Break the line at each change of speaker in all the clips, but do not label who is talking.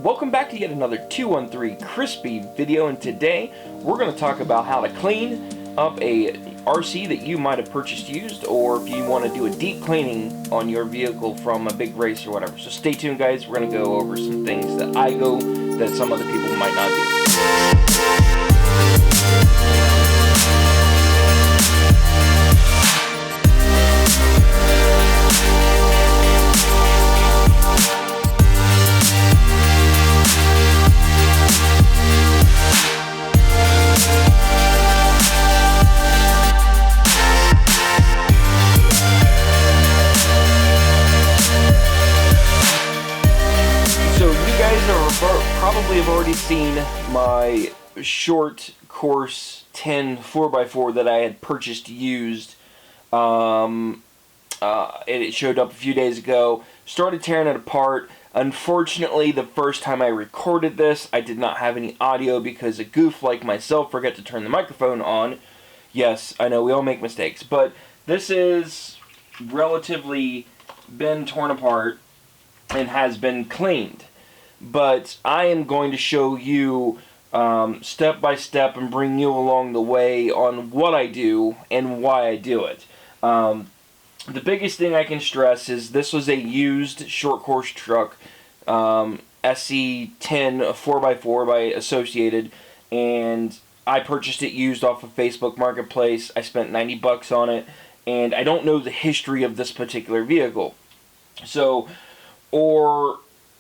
Welcome back to yet another 213 Crispy video, and today we're going to talk about how to clean up a RC that you might have purchased used, or if you want to do a deep cleaning on your vehicle from a big race or whatever. So stay tuned, guys. We're going to go over some things that I go that some other people might not do. Probably have already seen my short course 10 4x4 that I had purchased used. It showed up a few days ago. Started tearing it apart. Unfortunately, the first time I recorded this, I did not have any audio because a goof like myself forgot to turn the microphone on. Yes, I know we all make mistakes, but this is relatively been torn apart and has been cleaned. But I am going to show you step by step and bring you along the way on what I do and why I do it. The biggest thing I can stress is this was a used short course truck, SC10 4x4 by Associated, and I purchased it used off of Facebook Marketplace. I spent 90 bucks on it, and I don't know the history of this particular vehicle. So,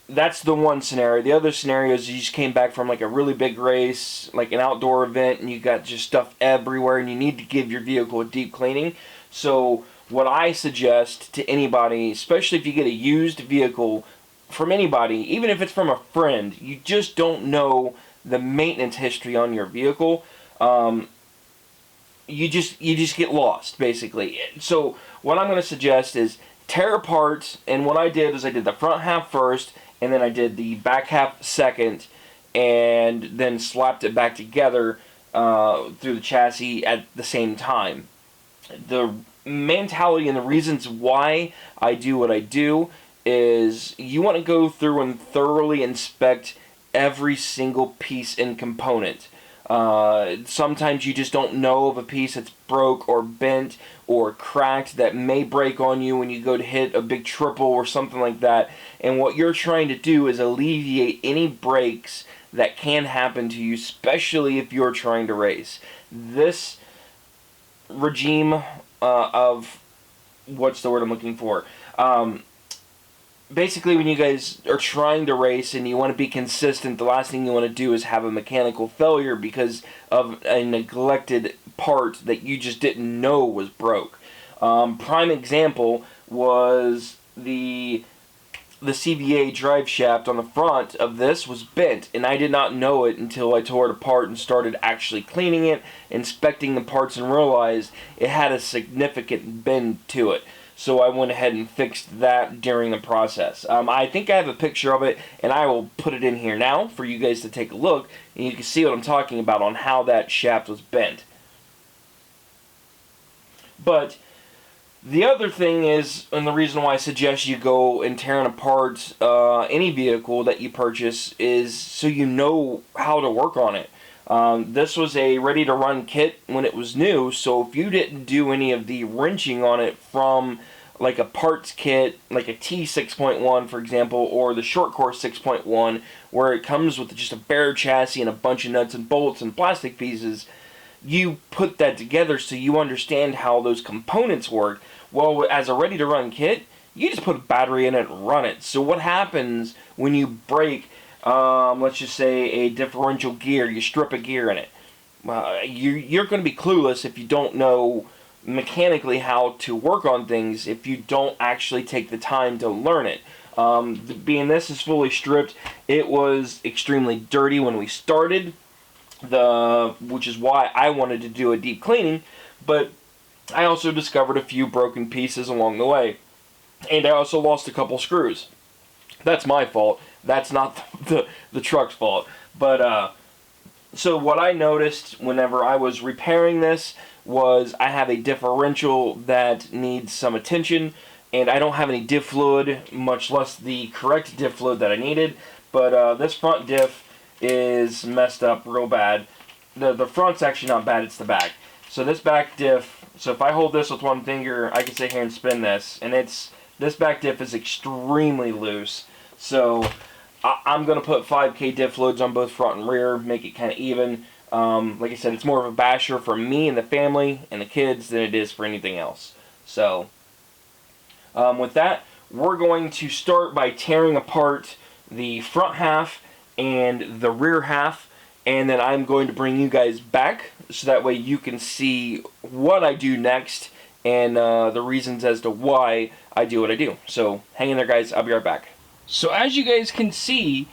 that's the one scenario. The other scenario is you just came back from like a really big race, like an outdoor event, and you got just stuff everywhere, and you need to give your vehicle a deep cleaning. So what I suggest to anybody, especially if you get a used vehicle from anybody, even if it's from a friend, you just don't know the maintenance history on your vehicle. You just get lost, basically. So what I'm going to suggest is tear apart, and what I did is I did the front half first, and then I did the back half second, and then slapped it back together through the chassis at the same time. The mentality and the reasons why I do what I do is you want to go through and thoroughly inspect every single piece and component. Sometimes you just don't know of a piece that's broke or bent or cracked that may break on you when you go to hit a big triple or something like that. And what you're trying to do is alleviate any breaks that can happen to you, especially if you're trying to race. This regime of, what's the word I'm looking for? Basically, when you guys are trying to race and you want to be consistent, the last thing you want to do is have a mechanical failure because of a neglected part that you just didn't know was broke. Prime example was the CVA drive shaft on the front of this was bent, and I did not know it until I tore it apart and started actually cleaning it, inspecting the parts, and realized it had a significant bend to it. So I went ahead and fixed that during the process. I think I have a picture of it, and I will put it in here now for you guys to take a look, and you can see what I'm talking about on how that shaft was bent. But the other thing is, and the reason why I suggest you go and tearing apart any vehicle that you purchase, is so you know how to work on it. This was a ready-to-run kit when it was new, so if you didn't do any of the wrenching on it from like a parts kit, like a T6.1 for example, or the short course 6.1, where it comes with just a bare chassis and a bunch of nuts and bolts and plastic pieces, you put that together so you understand how those components work. Well, as a ready-to-run kit, you just put a battery in it and run it. So what happens when you break, let's just say, a differential gear, you strip a gear in it? You're going to be clueless if you don't know mechanically how to work on things, if you don't actually take the time to learn it. Being this is fully stripped, it was extremely dirty when we started, which is why I wanted to do a deep cleaning, but I also discovered a few broken pieces along the way, and I also lost a couple screws. That's my fault. That's not the truck's fault. But so what I noticed whenever I was repairing this was I have a differential that needs some attention, and I don't have any diff fluid, much less the correct diff fluid that I needed. But this front diff is messed up real bad. The front's actually not bad, it's the back. So this back diff, so if I hold this with one finger, I can sit here and spin this, and this back diff is extremely loose. So I'm going to put 5K diff fluids on both front and rear, make it kind of even. Like I said, it's more of a basher for me and the family and the kids than it is for anything else. So with that, we're going to start by tearing apart the front half and the rear half, and then I'm going to bring you guys back so that way you can see what I do next and the reasons as to why I do what I do. So hang in there, guys. I'll be right back. So as you guys can see,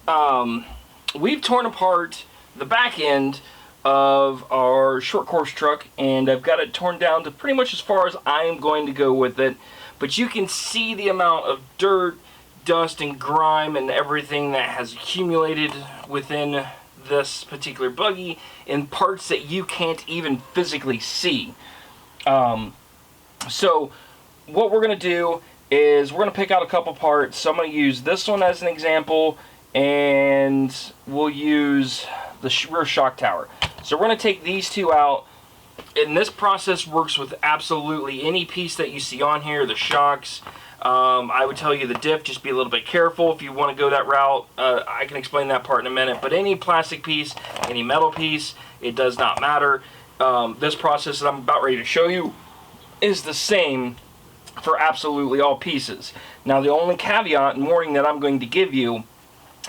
we've torn apart the back end of our short course truck, and I've got it torn down to pretty much as far as I am going to go with it. But you can see the amount of dirt, dust, and grime and everything that has accumulated within this particular buggy in parts that you can't even physically see. So what we're going to do is we're going to pick out a couple parts. So I'm going to use this one as an example, and we'll use the rear shock tower. So we're going to take these two out, and this process works with absolutely any piece that you see on here, the shocks. I would tell you the diff, just be a little bit careful if you want to go that route. I can explain that part in a minute, but any plastic piece, any metal piece, it does not matter. This process that I'm about ready to show you is the same for absolutely all pieces. Now the only caveat and warning that I'm going to give you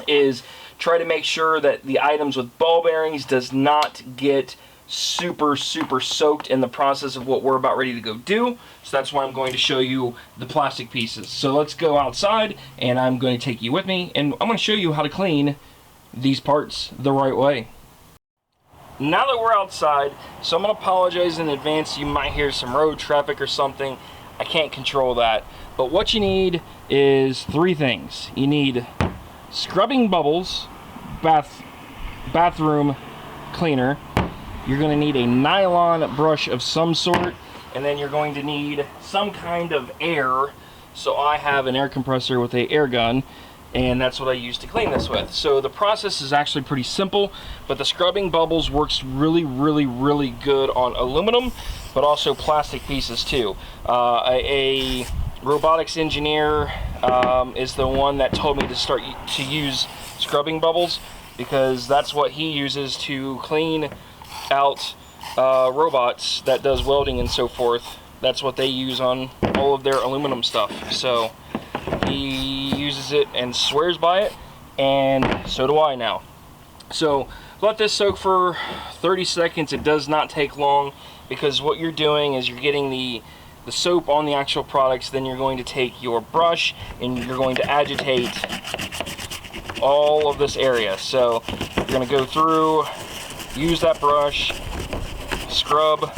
is try to make sure that the items with ball bearings does not get super soaked in the process of what we're about ready to go do. So that's why I'm going to show you the plastic pieces. So let's go outside, and I'm going to take you with me, and I'm going to show you how to clean these parts the right way. Now that we're outside, so I'm going to apologize in advance. You might hear some road traffic or something. I can't control that. But what you need is three things. You need scrubbing bubbles, bathroom cleaner. You're going to need a nylon brush of some sort, and then you're going to need some kind of air. So I have an air compressor with an air gun, and that's what I use to clean this with. So the process is actually pretty simple, but the scrubbing bubbles works really good on aluminum, but also plastic pieces too. A robotics engineer is the one that told me to start to use scrubbing bubbles, because that's what he uses to clean out robots that does welding and so forth. That's what they use on all of their aluminum stuff. So he uses it and swears by it, and so do I now. So let this soak for 30 seconds. It does not take long, because what you're doing is you're getting the soap on the actual products. Then you're going to take your brush and you're going to agitate all of this area. So you're going to go through, use that brush, scrub.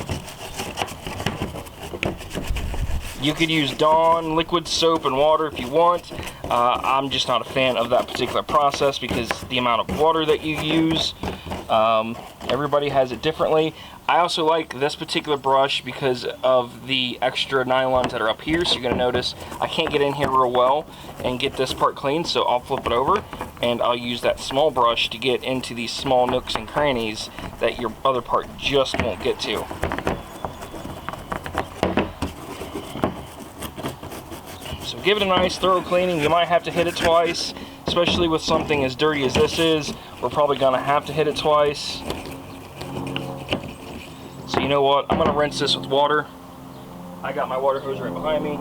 You could use Dawn liquid soap and water if you want. I'm just not a fan of that particular process because the amount of water that you use. Everybody has it differently. I also like this particular brush because of the extra nylons that are up here. So you're going to notice I can't get in here real well and get this part clean, so I'll flip it over and I'll use that small brush to get into these small nooks and crannies that your other part just won't get to. So give it a nice thorough cleaning. You might have to hit it twice, especially with something as dirty as this is. We're probably going to have to hit it twice. So you know what, I'm going to rinse this with water. I got my water hose right behind me.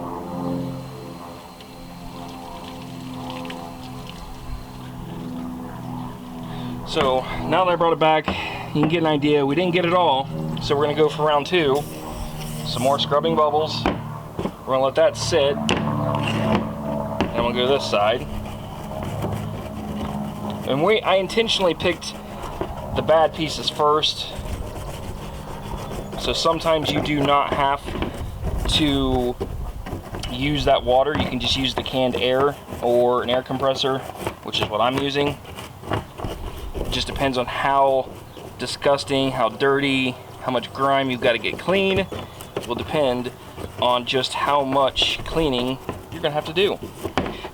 So now that I brought it back, you can get an idea. We didn't get it all, so we're going to go for round two. Some more scrubbing bubbles. We're going to let that sit. And we'll go to this side. And I intentionally picked the bad pieces first. So sometimes you do not have to use that water. You can just use the canned air or an air compressor, which is what I'm using. It just depends on how disgusting, how dirty, how much grime you've got to get clean. It will depend on just how much cleaning you're gonna have to do.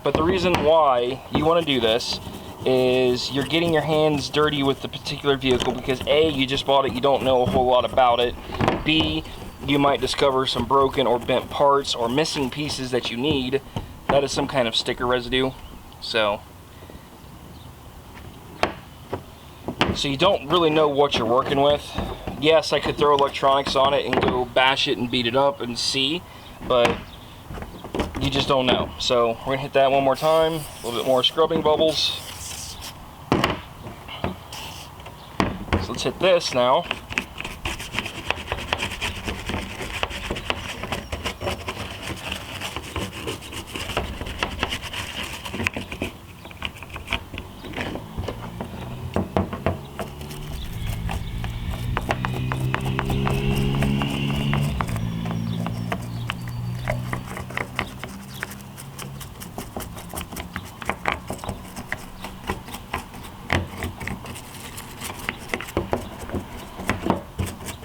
But the reason why you want to do this is you're getting your hands dirty with the particular vehicle because A, you just bought it, you don't know a whole lot about it. B, you might discover some broken or bent parts or missing pieces that you need. That is some kind of sticker residue. So you don't really know what you're working with. Yes, I could throw electronics on it and go bash it and beat it up and see, but you just don't know. So we're gonna hit that one more time, a little bit more scrubbing bubbles. So let's hit this now.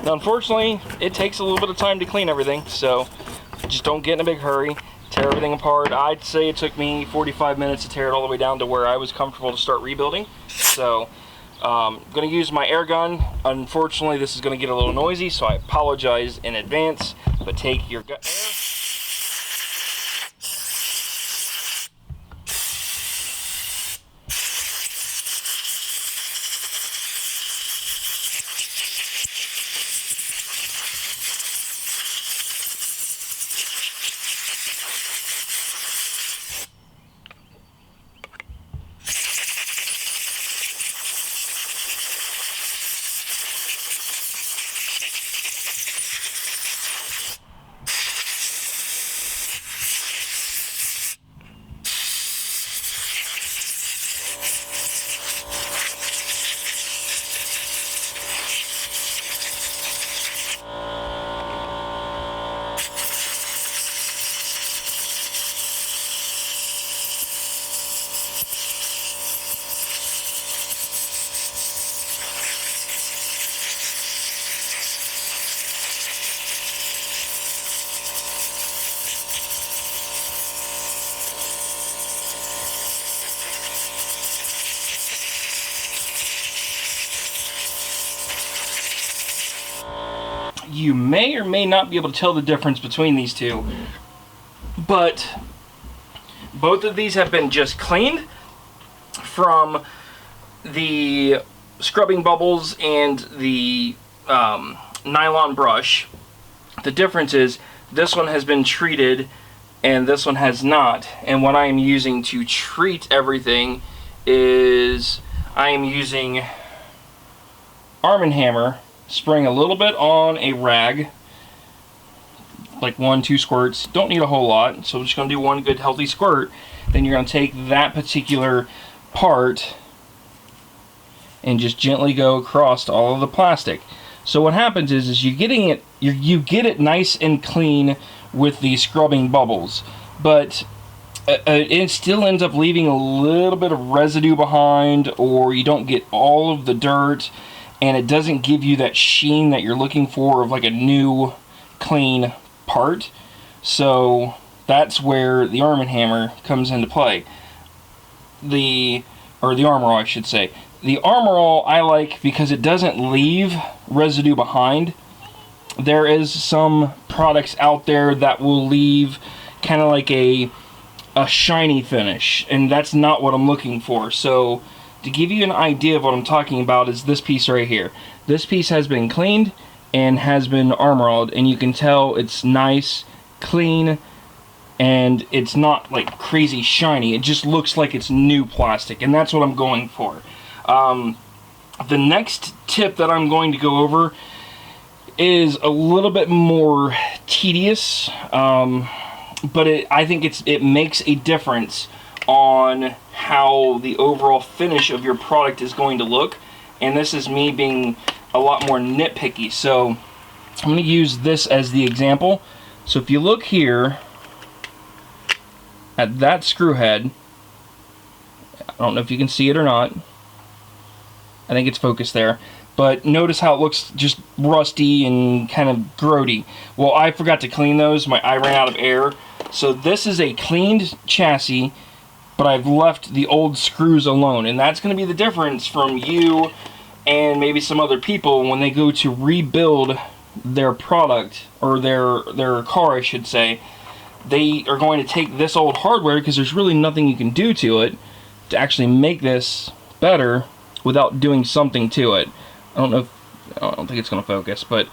Now, unfortunately, it takes a little bit of time to clean everything, so just don't get in a big hurry. Tear everything apart. I'd say it took me 45 minutes to tear it all the way down to where I was comfortable to start rebuilding. So, I'm going to use my air gun. Unfortunately, this is going to get a little noisy, so I apologize in advance, but take your air. You may or may not be able to tell the difference between these two, but both of these have been just cleaned from the scrubbing bubbles and the nylon brush. The difference is this one has been treated and this one has not. And what I am using to treat everything is I am using Arm & Hammer, spraying a little bit on a rag, like 1-2 squirts. Don't need a whole lot, so we're just going to do one good healthy squirt. Then you're going to take that particular part and just gently go across all of the plastic. So what happens is you get it nice and clean with the scrubbing bubbles, but it still ends up leaving a little bit of residue behind, or you don't get all of the dirt, and it doesn't give you that sheen that you're looking for of like a new clean part. So that's where the Arm & Hammer comes into play. The Armor All, I should say. The Armor All I like because it doesn't leave residue behind. There is some products out there that will leave kind of like a shiny finish, and that's not what I'm looking for. So to give you an idea of what I'm talking about is this piece right here. This piece has been cleaned and has been armor-alled, and you can tell it's nice, clean, and it's not like crazy shiny. It just looks like it's new plastic, and that's what I'm going for. The next tip that I'm going to go over is a little bit more tedious, but I think it makes a difference on how the overall finish of your product is going to look. And this is me being a lot more nitpicky, so I'm going to use this as the example. So if you look here at that screw head, I don't know if you can see it or not, I think it's focused there.
but notice how it looks just rusty and kind of grody. Well, I forgot to clean those. I ran out of air. So this is a cleaned chassis, but I've left the old screws alone, and that's going to be the difference from you and maybe some other people when they go to rebuild their product, or their car, I should say. They are going to take this old hardware, because there's really nothing you can do to it to actually make this better without doing something to it. I don't think it's going to focus, but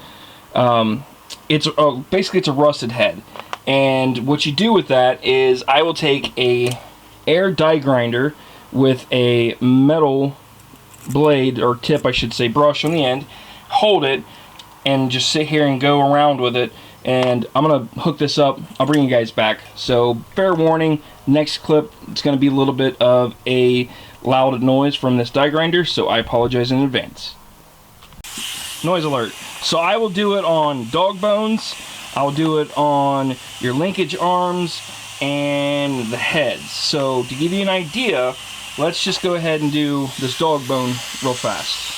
basically it's a rusted head. And what you do with that is, I will take a air die grinder with a metal blade, or tip I should say, brush on the end, hold it, and just sit here and go around with it. And I'm going to hook this up. I'll bring you guys back. So fair warning, next clip it's going to be a little bit of a loud noise from this die grinder, so I apologize in advance. Noise alert. So I will do it on dog bones, I'll do it on your linkage arms, and the heads. So to give you an idea, let's just go ahead and do this dog bone real fast.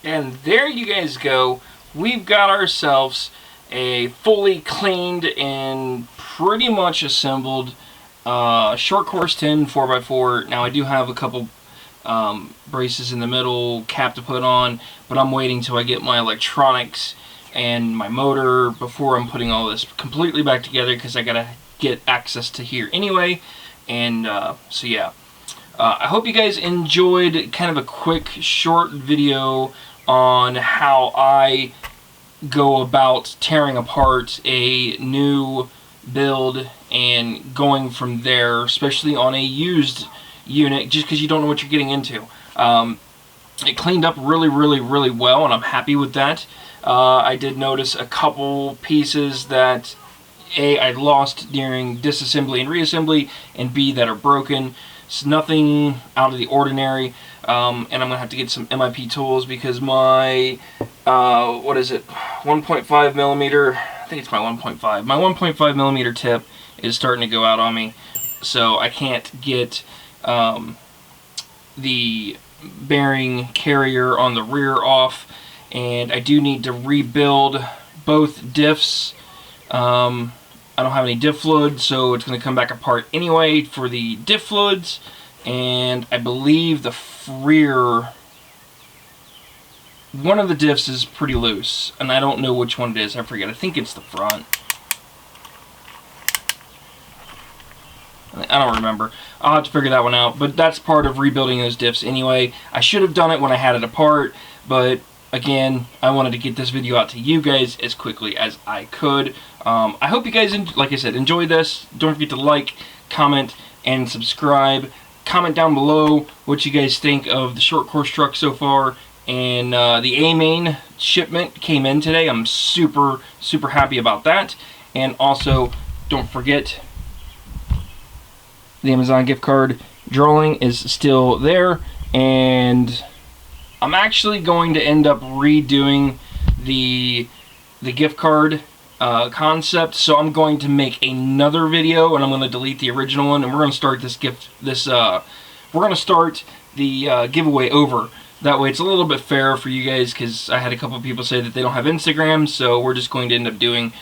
And there you guys go. We've got ourselves a fully cleaned and pretty much assembled short course 10 4x4. Now I do have a couple braces in the middle, cap to put on, but I'm waiting till I get my electronics and my motor before I'm putting all this completely back together, because I gotta get access to here anyway. And so yeah, I hope you guys enjoyed kind of a quick short video on how I go about tearing apart a new build and going from there, especially on a used unit, just because you don't know what you're getting into. It cleaned up really well, and I'm happy with that. I did notice a couple pieces that A, I lost during disassembly and reassembly, and B, that are broken. It's nothing out of the ordinary. And I'm going to have to get some MIP tools, because my, what is it, 1.5 millimeter, I think it's my 1.5. My 1.5 millimeter tip is starting to go out on me, so I can't get the bearing carrier on the rear off, and I do need to rebuild both diffs. I don't have any diff fluid, so it's going to come back apart anyway for the diff fluids. And I believe the rear, one of the diffs is pretty loose, and I don't know which one it is. I forget. I think it's the front. I don't remember. I'll have to figure that one out, but that's part of rebuilding those diffs anyway. I should have done it when I had it apart, but again, I wanted to get this video out to you guys as quickly as I could. I hope you guys, like I said, enjoyed this. Don't forget to like, comment, and subscribe. Comment down below what you guys think of the short course truck so far. And the A-Main shipment came in today. I'm super happy about that. And also, don't forget, the Amazon gift card drawing is still there. And I'm actually going to end up redoing the gift card concept, so I'm going to make another video, and I'm going to delete the original one, and we're going to start we're going to start the giveaway over. That way it's a little bit fair for you guys, because I had a couple of people say that they don't have Instagram, so we're just going to end up doing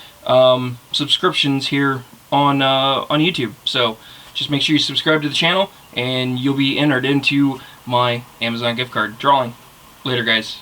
subscriptions here on YouTube. So just make sure you subscribe to the channel and you'll be entered into my Amazon gift card drawing. Later, guys.